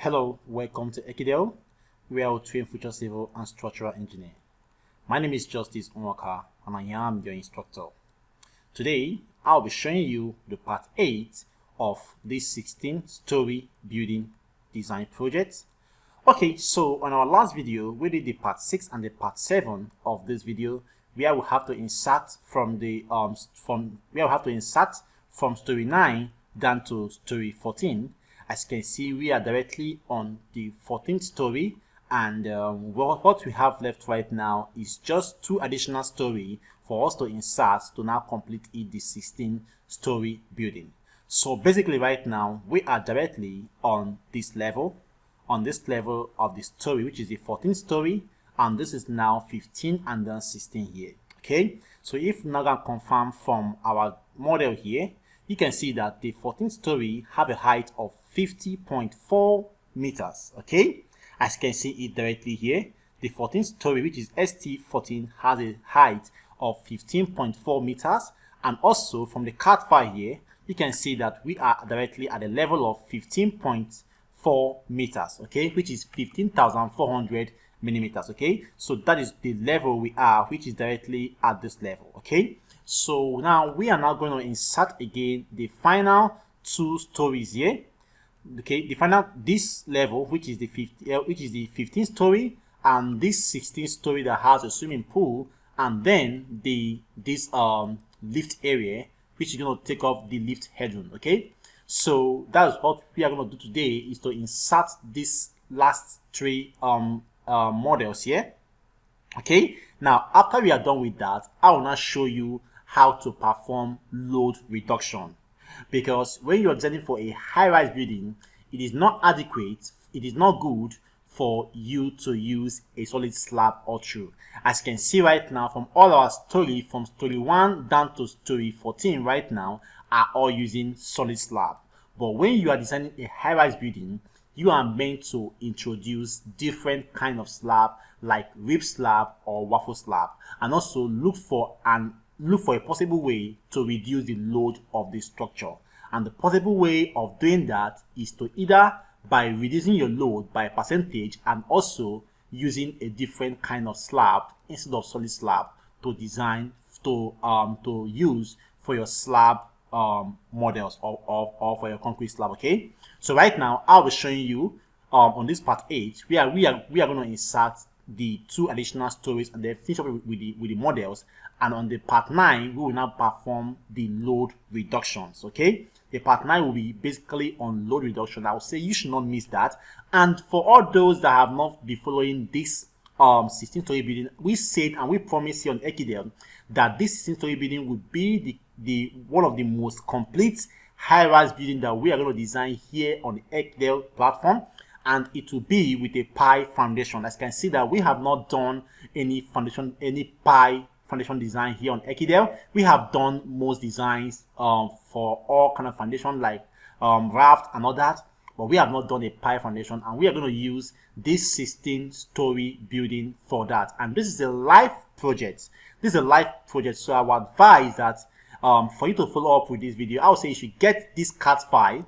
Hello, welcome to Ekidel, where I train future civil and structural engineer. My name is Justice Onwaka and I am your instructor. Today, I'll be showing you the part 8 of this 16-story building design project. Okay, so on our last video, we did the part 6 and the part 7 of this video, where we have to insert from story 9 down to story 14. As you can see, we are directly on the 14th story, and what we have left right now is just 2 additional story for us to insert to now complete the 16-story building. So basically right now we are directly on this level of the story, which is the 14th story, and this is now 15 and then 16 here. Okay, so if now gonna confirm from our model here, you can see that the 14th story have a height of 50.4 meters. Okay, as you can see it directly here, the 14th story, which is ST14, has a height of 15.4 meters, and also from the CAD file here, you can see that we are directly at a level of 15.4 meters, okay, which is 15,400 millimeters. Okay, so that is the level we are, which is directly at this level. Okay, so now we are now going to insert again the final 2 stories here. Okay, the final this level, which is the 15th story, and this 16th story that has a swimming pool, and then this lift area, which is going to take off the lift headroom. Okay, so that's what we are going to do today, is to insert these last 3 models here. Okay, now after we are done with that, I will now show you how to perform load reduction, because when you're designing for a high-rise building, it is not adequate, it is not good for you to use a solid slab all through. As you can see right now, from all our story, from story 1 down to story 14 right now, are all using solid slab. But when you are designing a high-rise building, you are meant to introduce different kind of slab, like rib slab or waffle slab, and also look for a possible way to reduce the load of the structure. And the possible way of doing that is to either by reducing your load by percentage, and also using a different kind of slab instead of solid slab to design to use for your slab models or for your concrete slab. Okay, so right now I'll be showing you on this part 8 we are going to insert the 2 additional stories and then finish up with the models, and on the part 9 we will now perform the load reductions. Okay, the part 9 will be basically on load reduction. I would say you should not miss that. And for all those that have not been following this 16-story building, we said and we promised here on Ekidel that this 16-story building would be the one of the most complete high-rise building that we are going to design here on the Ekidel platform, and it will be with a pi foundation. As you can see that we have not done any pi foundation design here on Ekidel. We have done most designs for all kind of foundation, like raft and all that, but we have not done a pi foundation, and we are going to use this 16-story building for that. And this is a live project. So I would advise that for you to follow up with this video, I would say you should get this CAD file.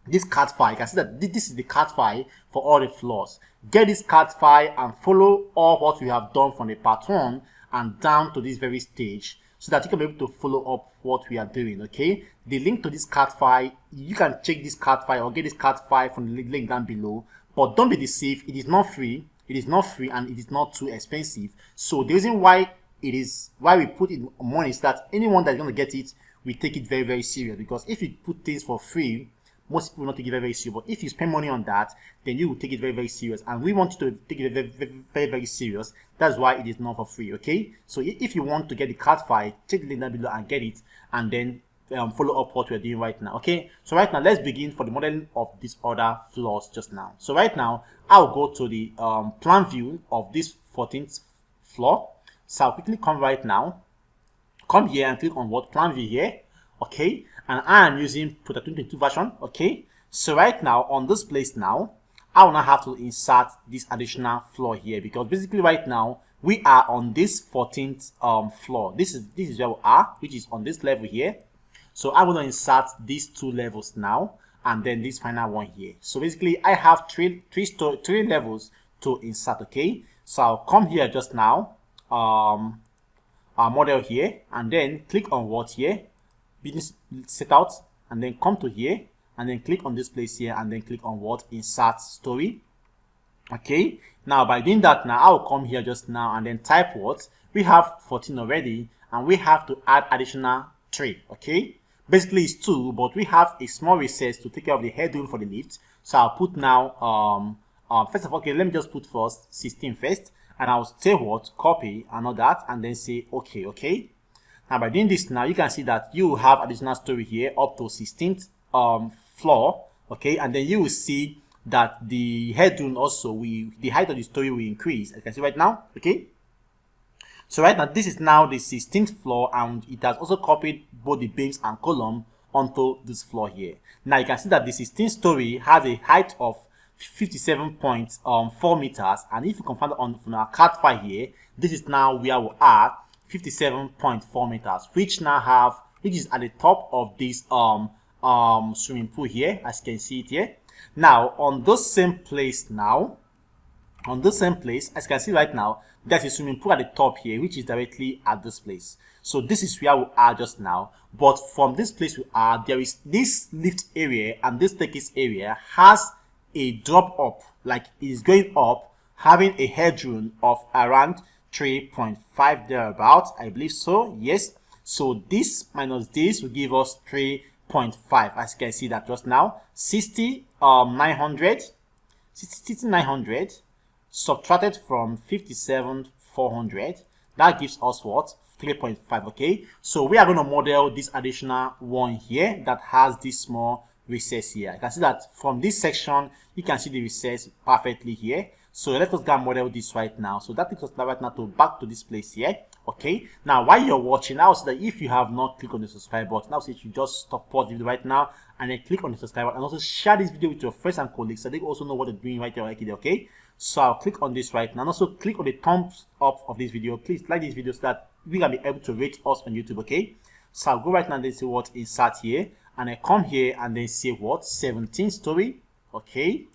You can see that this is the CAD file for all the floors. Get this CAD file and follow all what we have done from the part 1 and down to this very stage, so that you can be able to follow up what we are doing. Okay, the link to this CAD file, you can check this CAD file or get this CAD file from the link down below. But don't be deceived, it is not free, and it is not too expensive. So the reason why we put it on money is that anyone that's going to get it, we take it very, very serious. Because if you put things for free, most people will not take it very, very serious. But if you spend money on that, then you will take it very, very serious. And we want you to take it very, very, very, very serious. That's why it is not for free. Okay, so if you want to get the CAD file, check the link down below and get it, and then follow up what we're doing right now. Okay, so right now let's begin for the modeling of these other floors just now. So right now I'll go to the plan view of this 14th floor. So I'll quickly come here and click on what plan view here. Okay, and I am using Prota 2022 version. Okay, so right now on this place now, I will now have to insert this additional floor here, because basically right now we are on this 14th floor. This is where we are, which is on this level here. So I'm going to insert these 2 levels now, and then this final one here. So basically I have three levels to insert. Okay, so I'll come here just now, our model here, and then click on what here, business set out, and then come to here and then click on this place here and then click on what, insert story. Okay, now by doing that, now I'll come here just now and then type what, we have 14 already and we have to add additional 3. Okay, basically it's 2, but we have a small recess to take care of the headroom for the lift. So I'll put now first of all, okay, let me just put first 16 first, and I'll say what, copy and all that, and then say okay. Okay, now by doing this, now you can see that you have additional story here up to 16th floor. Okay, and then you will see that the headroom also, the height of the story will increase, as you can see right now. Okay, so right now this is now the 16th floor, and it has also copied both the beams and column onto this floor here. Now you can see that the 16th story has a height of 57.4 meters, and if you confirm on from our CAD file here, this is now where we are 57.4 meters, which is at the top of this swimming pool here, as you can see it here. Now on this same place, as you can see right now, there's a swimming pool at the top here, which is directly at this place. So this is where we are just now, but from this place we are, there is this lift area, and this staircase area has a drop up, like it's going up, having a headroom of around 3.5 thereabouts, I believe so. Yes, so this minus this will give us 3.5, as you can see that just now. 6900 subtracted from 57,400, that gives us what, 3.5. Okay, so we are going to model this additional one here that has this small recess here. You can see that from this section you can see the recess perfectly here. So let us go and model this right now. So that takes us right now to back to this place here. Okay, now while you're watching, I will say that if you have not clicked on the subscribe button, I will say you just stop pause the video right now and then click on the subscribe button, and also share this video with your friends and colleagues so they also know what they're doing right here on Ekidel. Okay, so I'll click on this right now, and also click on the thumbs up of this video. Please like this video so that we can be able to rate us on YouTube. Okay, so I'll go right now and then say what, insert here, and I come here and then say what, 17 story. Okay,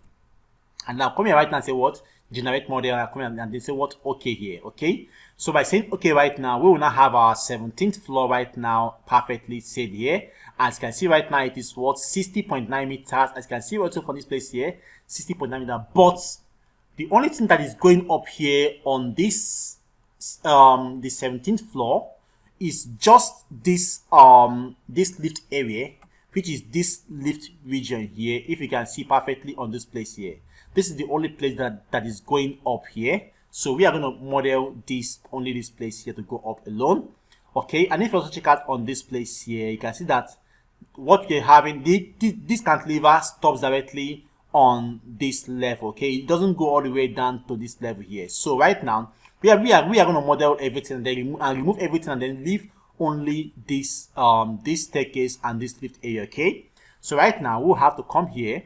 and now come here right now and say what, generate model, and I come here and then say what, okay here. Okay, so by saying okay right now, we will now have our 17th floor right now perfectly set here. As you can see right now, it is what, 60.9 meters. As you can see also for this place here, 60.9 meters. But the only thing that is going up here on this the 17th floor is just this this lift area, which is this lift region here. If you can see perfectly on this place here, this is the only place that is going up here. So we are going to model this, only this place here to go up alone. Okay, and if you also check out on this place here, you can see that what we're having, this cantilever stops directly on this level. Okay, it doesn't go all the way down to this level here. So right now we are going to model everything and then remove everything and then leave only this this staircase and this lift area. Okay, so right now we'll have to come here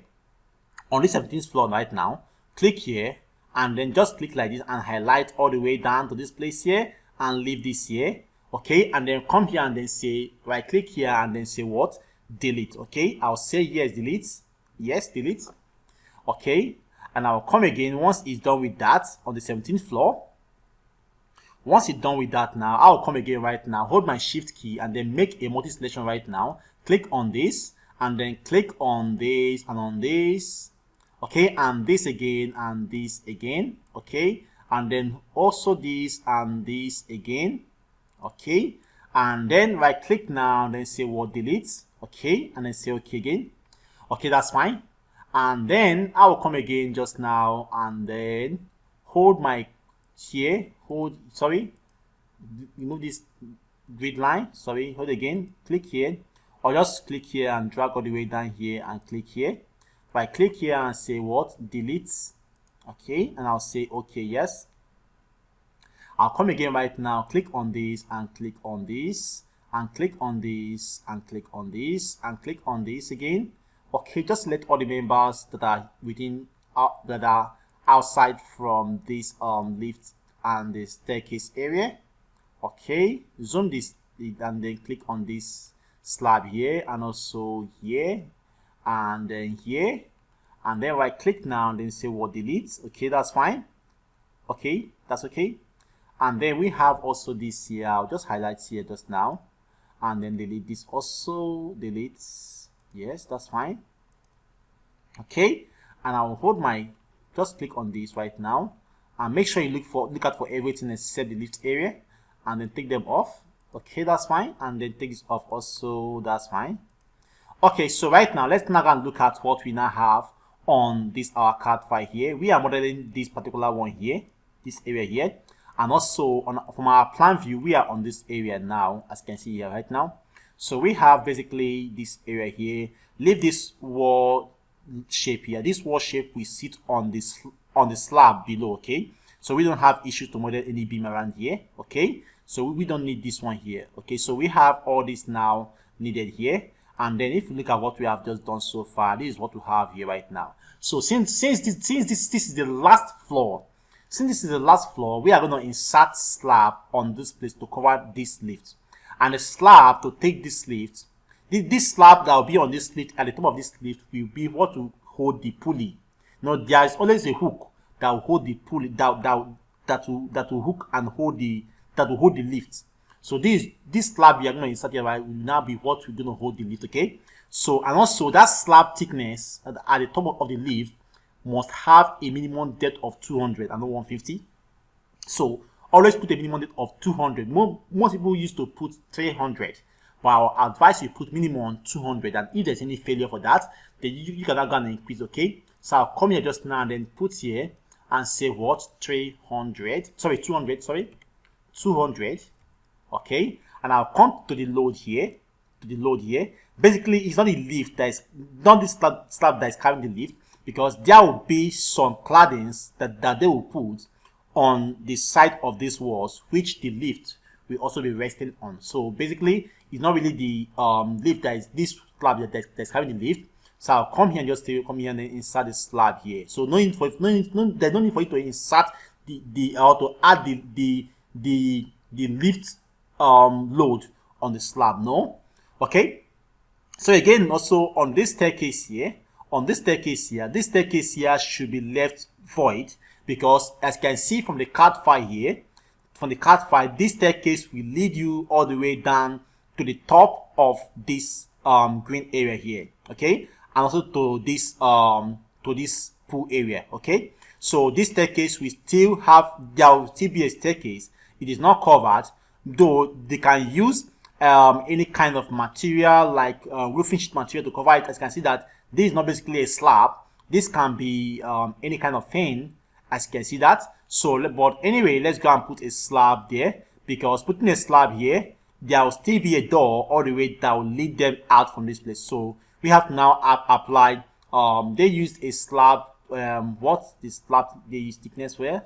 on the 17th floor right now, click here, and then just click like this and highlight all the way down to this place here and leave this here. Okay, and then come here and then say, right click here and then say what, delete. Okay, I'll say yes, delete. Yes, delete. Okay, and I'll come again once it's done with that on the 17th floor. Once it's done with that, now I'll come again right now, hold my shift key and then make a multi-selection right now, click on this and then click on this and on this. Okay, and this again and this again. Okay, and then also this and this again. Okay, and then right click now and then say what, delete. Okay, and then say okay again. Okay, that's fine. And then I will come again just now and then hold my here, remove this grid line, hold again, click here, or just click here and drag all the way down here and click here. If I click here and say what, delete. Okay, and I'll say okay, yes. I'll come again right now, click on this and click on this and click on this and click on this and click on this again. Okay, just select all the members that are within that are outside from this lift and the staircase area. Okay, zoom this and then click on this slab here and also here and then here, and then right click now and then say what delete. Okay, that's fine. Okay, that's okay. And then we have also this here. I'll just highlight here just now, and then delete this also. Delete. Yes, that's fine. Okay, and I'll hold my, just click on this right now, and make sure you look out for everything except the lift area, and then take them off. Okay, that's fine. And then take this off also. That's fine. Okay, so right now let's now go and look at what we now have on this our CAD file here. We are modeling this particular one here, this area here, and also from our plan view we are on this area now, as you can see here right now. So we have basically this area here. Leave this wall shape here. This wall shape will sit on this the slab below. Okay, so we don't have issues to model any beam around here. Okay, so we don't need this one here. Okay, so we have all this now needed here. And then if you look at what we have just done so far, this is what we have here right now. So since this is the last floor, we are going to insert slab on this place to cover this lift. And the slab to take this lift, this slab that will be on this lift at the top of this lift will be what will hold the pulley. Now there is always a hook that will hold the pulley, that will hook and hold the lift. So this slab we are going to insert here right will now be what we're going to hold the lift. Okay, so and also that slab thickness at the top of the lift must have a minimum depth of 200 and not 150. So always put a minimum depth of 200. Most people used to put 300, but I advise you put minimum 200, and if there's any failure for that, then you can now go and increase. Okay, so I'll come here just now and then put here and say what 200. Okay, and I'll come to the load here. Basically, it's not the lift that is not this slab that is carrying the lift, because there will be some claddings that they will put on the side of these walls, which the lift will also be resting on. So basically, it's not really the lift that is this slab that's carrying the lift. So I'll come here and just come here and insert the slab here. So there's no need for you to insert or to add the lift load on the slab. No. Okay, so again, also on this staircase here, this staircase here should be left void, because as you can see from the CAD file here, this staircase will lead you all the way down to the top of this green area here. Okay, and also to this pool area. Okay, so this staircase will still have, there will still be a staircase. It is not covered, though they can use any kind of material like roofing sheet material to cover it. As you can see that this is not basically a slab. This can be any kind of thing, as you can see that. So, but anyway, let's go and put a slab there, because putting a slab here, there will still be a door all the way that will lead them out from this place. So we have to now apply. They used a slab. What's the slab they use thickness where?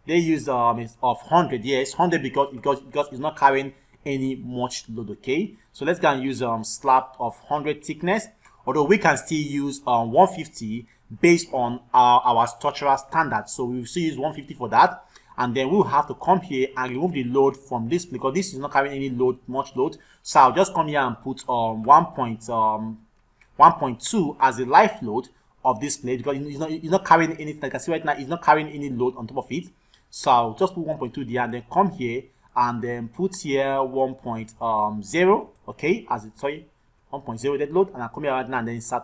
They use is of 100. Yes, 100 because it's not carrying any much load. Okay, so let's go and use slab of 100 thickness, although we can still use 150 based on our structural standard. So we will still use 150 for that, and then we'll have to come here and remove the load from this, because this is not carrying any much load. So I'll just come here and put 1.2 as the life load of this plate, because it's not carrying anything. Like I can see right now, it's not carrying any load on top of it. So I'll just put 1.2 there, and then come here and then put here 1.0. Okay, 1.0 dead load, and I'll come here right now and then insert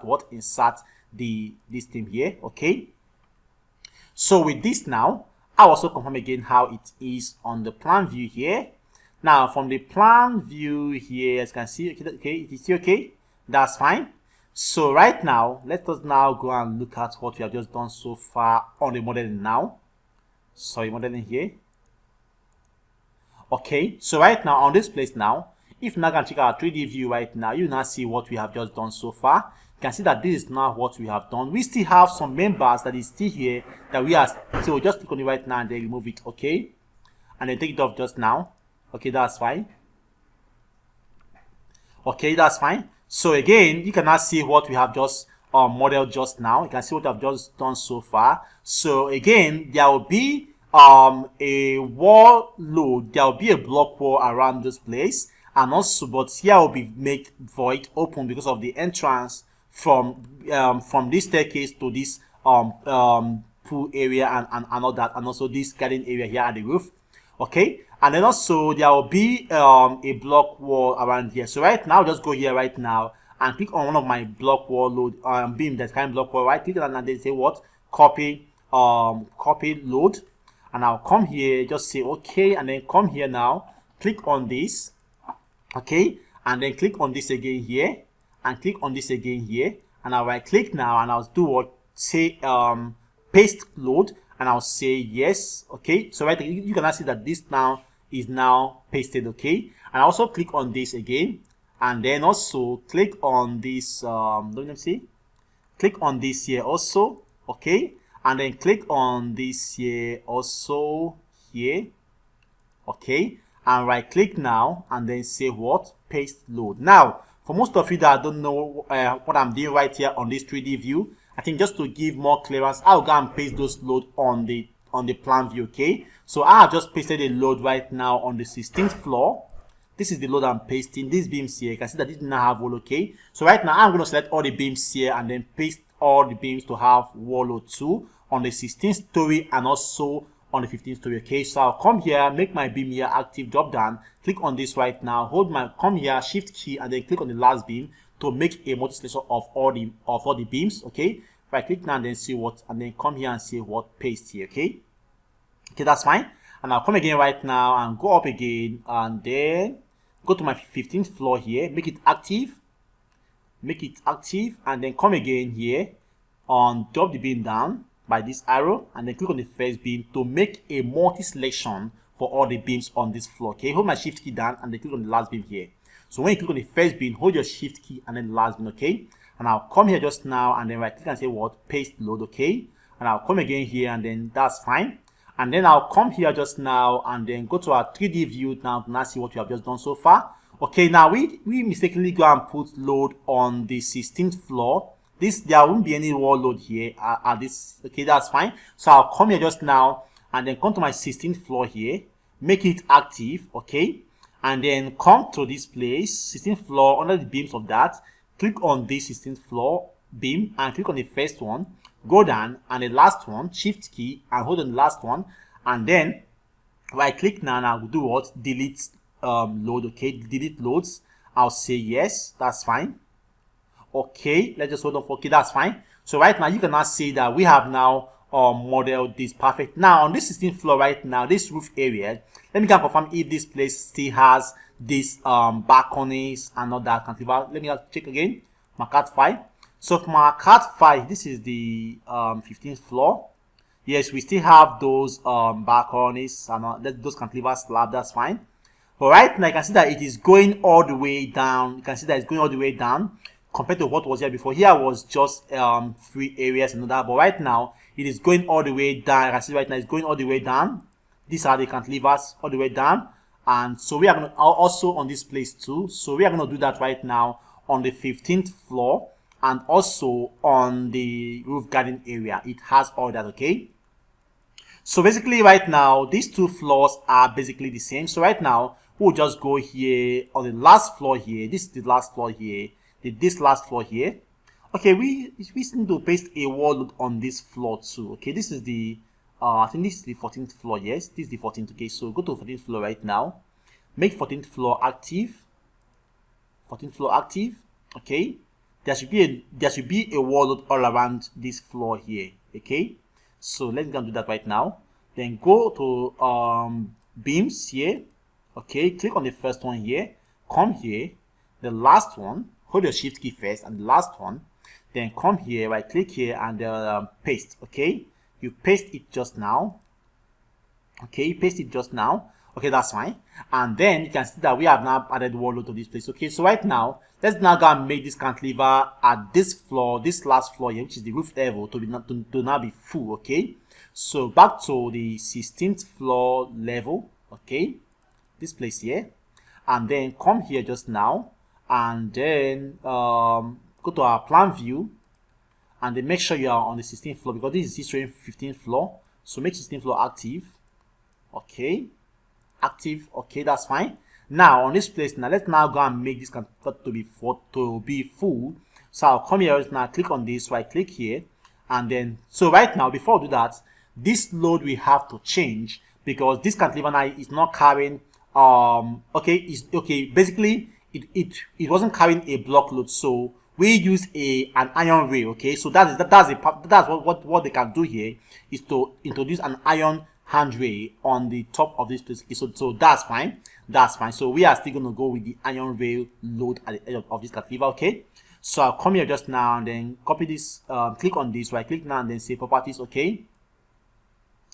this thing here. Okay, so with this now, I'll also confirm again how it is on the plan view here. Now from the plan view here, as you can see, okay, it is still okay. That's fine. So right now, let us now go and look at what we have just done so far on the modeling now. Sorry, modeling here. Okay, so right now on this place now, if now can check our 3D view right now, you now see what we have just done so far. You can see that this is now what we have done. We still have some members that is still here that we are, so just click on it right now and then remove it. Okay, and then take it off just now. Okay, that's fine. Okay, that's fine. So again, you can now see what we have just modeled just now. You can see what I've just done so far. So again, there will be a wall load, there will be a block wall around this place, and also, but here will be made void open because of the entrance from this staircase to this pool area and all that, and also this garden area here at the roof. Okay, and then also there will be a block wall around here. So right now, just go here right now and click on one of my block wall load beam that's kind of block wall. Right click on it and then say what, copy load, and I'll come here, just say okay, and then come here now, click on this, okay, and then click on this again here, and click on this again here, and I'll right click now, and I'll do what, say paste load, and I'll say yes. Okay, so right, you can see that this now is now pasted. Okay, and I also click on this again, and then also click on this let me see, click on this here also. Okay, and then click on this here also here. Okay, and right click now, and then say what, paste load. Now for most of you that don't know what I'm doing right here on this 3D view, I think just to give more clearance, I'll go and paste those load on the plan view. Okay, so I have just pasted a load right now on the 16th floor. This is the load I'm pasting. These beams here, you can see that it did not have wall. Okay, so right now I'm going to select all the beams here and then paste all the beams to have wall load 2 on the 16th story and also on the 15th story. Okay, so I'll come here, make my beam here active, drop down, click on this right now, come here, shift key, and then click on the last beam to make a multi-selection of all the beams. Okay, right click now and then see what, and then come here and see what, paste here. Okay, that's fine. And I'll come again right now and go up again, and then go to my 15th floor here, make it active, and then come again here on, drop the beam down by this arrow, and then click on the first beam to make a multi-selection for all the beams on this floor. Okay, hold my shift key down and then click on the last beam here. So when you click on the first beam, hold your shift key and then the last beam. Okay, and I'll come here just now and then right click and say what, paste load. Okay, and I'll come again here, and then that's fine. And then I'll come here just now and then go to our 3D view now to now see what we have just done so far. Okay, now we mistakenly go and put load on the 16th floor. There won't be any wall load here at this. Okay, that's fine. So I'll come here just now and then come to my 16th floor here, make it active. Okay, and then come to this place, 16th floor, under the beams of that, click on this 16th floor beam and click on the first one, go down, and the last one, shift key and hold on the last one, and then right click now and I'll do what, delete load. Okay, delete loads. I'll say yes, that's fine. Okay, let's just hold on for, okay, that's fine. So right now you can now see that we have now modeled this perfect. Now on this 16th floor right now, this roof area, let me confirm if this place still has this balconies and all that cantilever. Let me check again my cat 5. So for my cat 5, this is the 15th floor. Yes, we still have those balconies and those cantilever slab, that's fine. But right now you can see that it is going all the way down. You can see that it's going all the way down compared to what was here before. Here was just 3 areas and all that, but right now it is going all the way down. You can see right now it's going all the way down. These are the cantilevers all the way down, and so we are going to also on this place too. So we are going to do that right now on the 15th floor and also on the roof garden area. It has all that. Okay, so basically right now these 2 floors are basically the same. So right now we'll just go here on the last floor here. This is the last floor here. This last floor here. Okay, we need to paste a wall load on this floor too. Okay, this is the I think this is the 14th floor. Yes, this is the 14th. Okay, so go to 14th floor right now, make 14th floor active. 14th floor active. Okay, there should be a wall load all around this floor here. Okay, so let's go and do that right now. Then go to beams here. Okay, click on the first one here, come here, the last one, hold your shift key first and the last one, then come here, right click here and paste. Okay, you paste it just now. Okay, paste it just now. Okay, that's fine. And then you can see that we have now added wall load to this place. Okay, so right now let's now go and make this cantilever at this floor, this last floor here, which is the roof level, to now be full. Okay, so back to the 16th floor level. Okay, this place here, and then come here just now, and then go to our plan view, and then make sure you are on the 16th floor because this is showing 15th floor. So make 16th floor active. Okay, active. Okay, that's fine. Now on this place, now let's now go and make this convert to be full. So I'll come here now, click on this, right click here, and then so right now before I do that, this load we have to change because this cantilever now is not carrying basically it wasn't carrying a block load, so we use an iron rail. Okay, so that's what they can do here is to introduce an iron handrail on the top of this place. Okay, so that's fine, so we are still going to go with the iron rail load at the edge of this cantilever. Okay, so I'll come here just now and then copy this, click on this, right click now and then say properties. Okay,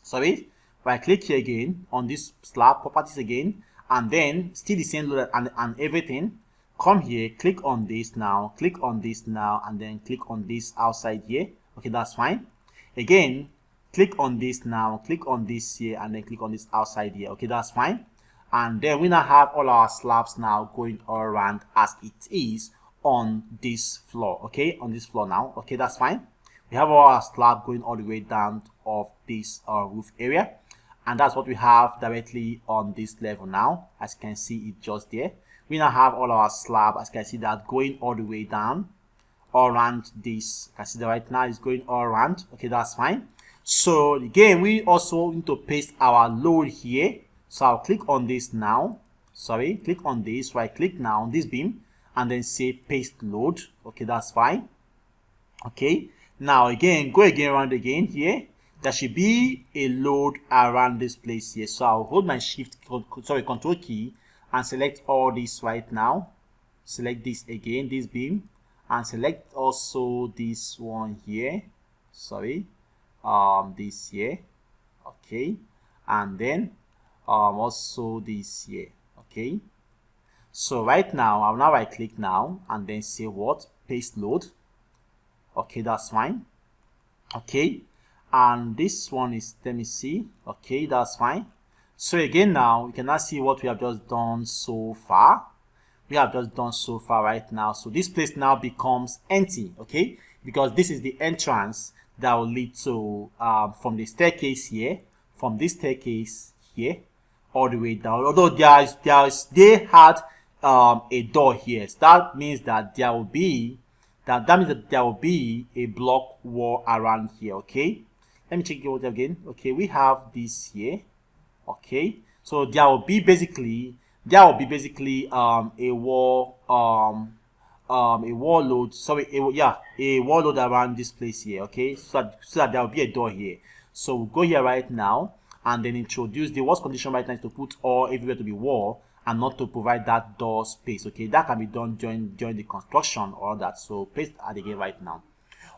sorry, right click here again on this slab, properties again, and then still the same load and everything. Come here, click on this now, and then click on this outside here. Okay, that's fine. Again, click on this now, click on this here, and then click on this outside here. Okay, that's fine. And then we now have all our slabs now going all around as it is on this floor. Okay, on this floor now. Okay, that's fine. We have all our slab going all the way down of this roof area, and that's what we have directly on this level now. As you can see, it just there. We now have all our slab, as you can see, that going all the way down all around this. You can see that right now is going all around. Okay, that's fine. So again, we also need to paste our load here. So I'll click on this now. Sorry, click on this, right click now on this beam, and then say paste load. Okay, that's fine. Okay, now again, go again around again here. There should be a load around this place here. So I'll hold my control key and select all this right now. Select this again, this beam, and select also this one here. Sorry, this here. Okay, and then also this here. Okay, so right now I'll now right click now and then say what, paste load. Okay, that's fine. Okay, and this one is, let me see. Okay, that's fine. So again, now you can now see what we have just done so far. We have just done so far right now. So this place now becomes empty. Okay, because this is the entrance that will lead to from the staircase here, from this staircase here all the way down. Although they had a door here, so that means that there will be a block wall around here. Okay, let me check it again. Okay, we have this here. Okay, so there will be basically a wall load, a wall load around this place here. Okay, so that there will be a door here. So we'll go here right now and then introduce the worst condition right now is to put all everywhere to be wall and not to provide that door space. Okay, that can be done during the construction or that. So paste that again right now.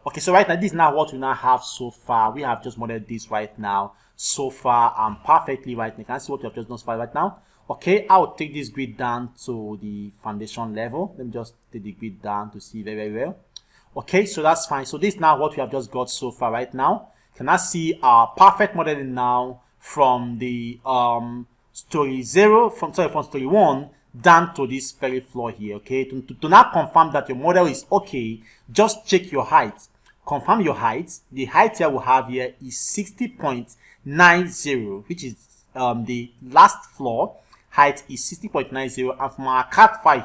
Okay, so right now this is now what we now have so far. We have just modeled this right now so far perfectly right now. You can see what we have just done so far right now. Okay, I'll take this grid down to the foundation level. Let me just take the grid down to see very well. Okay, so that's fine. So this is now what we have just got so far right now. You can now see our perfect modeling now from the story 0 from story 1 down to this very floor here. Okay, to now confirm that your model is okay, just check your height. Confirm your height. The height here we have here is 60.90, which is the last floor height is 60.90. And from our cat file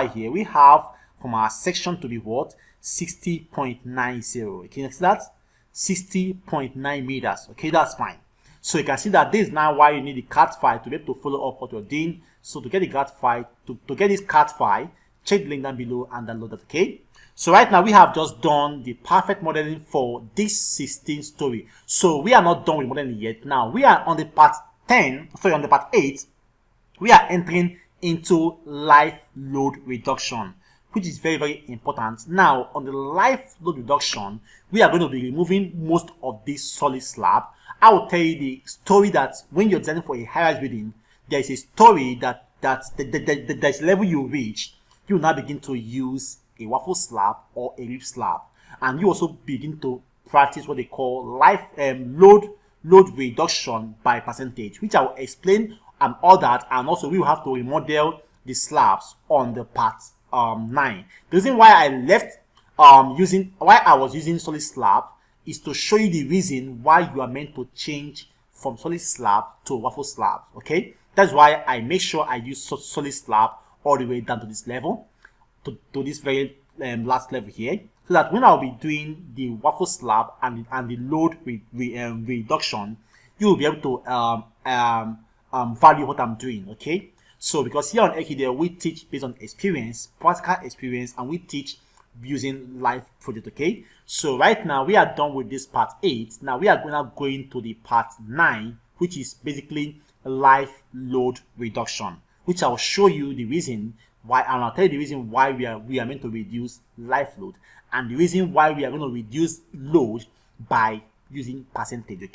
here, we have from our section to be what, 60.90. Can you see that? 60.9 meters. Okay, that's fine. So you can see that this is now why you need the cat file to be able to follow up what you're doing. So to get the cat file, to get this cat file, check the link down below and download it. Okay, so right now we have just done the perfect modeling for this 16 story. So we are not done with modeling yet. Now we are on the part 8. We are entering into life load reduction, which is very, very important. Now on the life load reduction, we are going to be removing most of this solid slab. I will tell you the story that when you're designing for a high-rise building, there is a story that there's a level you reach, you now begin to use a waffle slab or a rib slab, and you also begin to practice what they call life load reduction by percentage, which I will explain and all that. And also we will have to remodel the slabs on the part 9. The reason why I left why I was using solid slab is to show you the reason why you are meant to change from solid slab to waffle slab. Okay, that's why I make sure I use solid slab all the way down to this level, to this very last level here, so that when I'll be doing the waffle slab and the load reduction, you will be able to value what I'm doing. Okay, so because here on Ekidel we teach based on experience, practical experience, and we teach using live project. Okay, so right now we are done with this part 8. Now we are going to the part 9, which is basically live load reduction, which I'll show you the reason why, and I'll tell you the reason why we are meant to reduce live load, and the reason why we are going to reduce load by using percentage.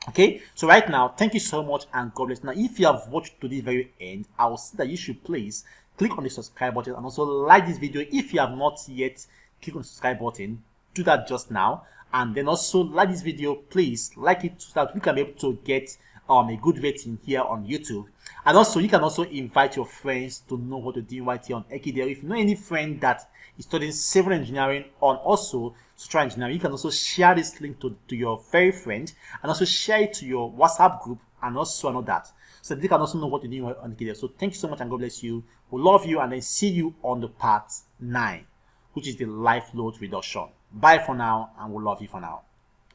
Okay, so right now, thank you so much and God bless. Now, if you have watched to the very end, I will say that you should please click on the subscribe button and also like this video. If you have not yet clicked on the subscribe button, do that just now, and then also like this video. Please like it so that we can be able to get a good rating here on YouTube. And also you can also invite your friends to know what to do right here on Ekidel. If you know any friend that is studying civil engineering or also structural engineering, you can also share this link to your very friend, and also share it to your WhatsApp group, and also know that, so that they can also know what to do on Ekidel. So thank you so much and God bless you. We love you, and then see you on the part 9, which is the live load reduction. Bye for now, and we love you for now.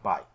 Bye.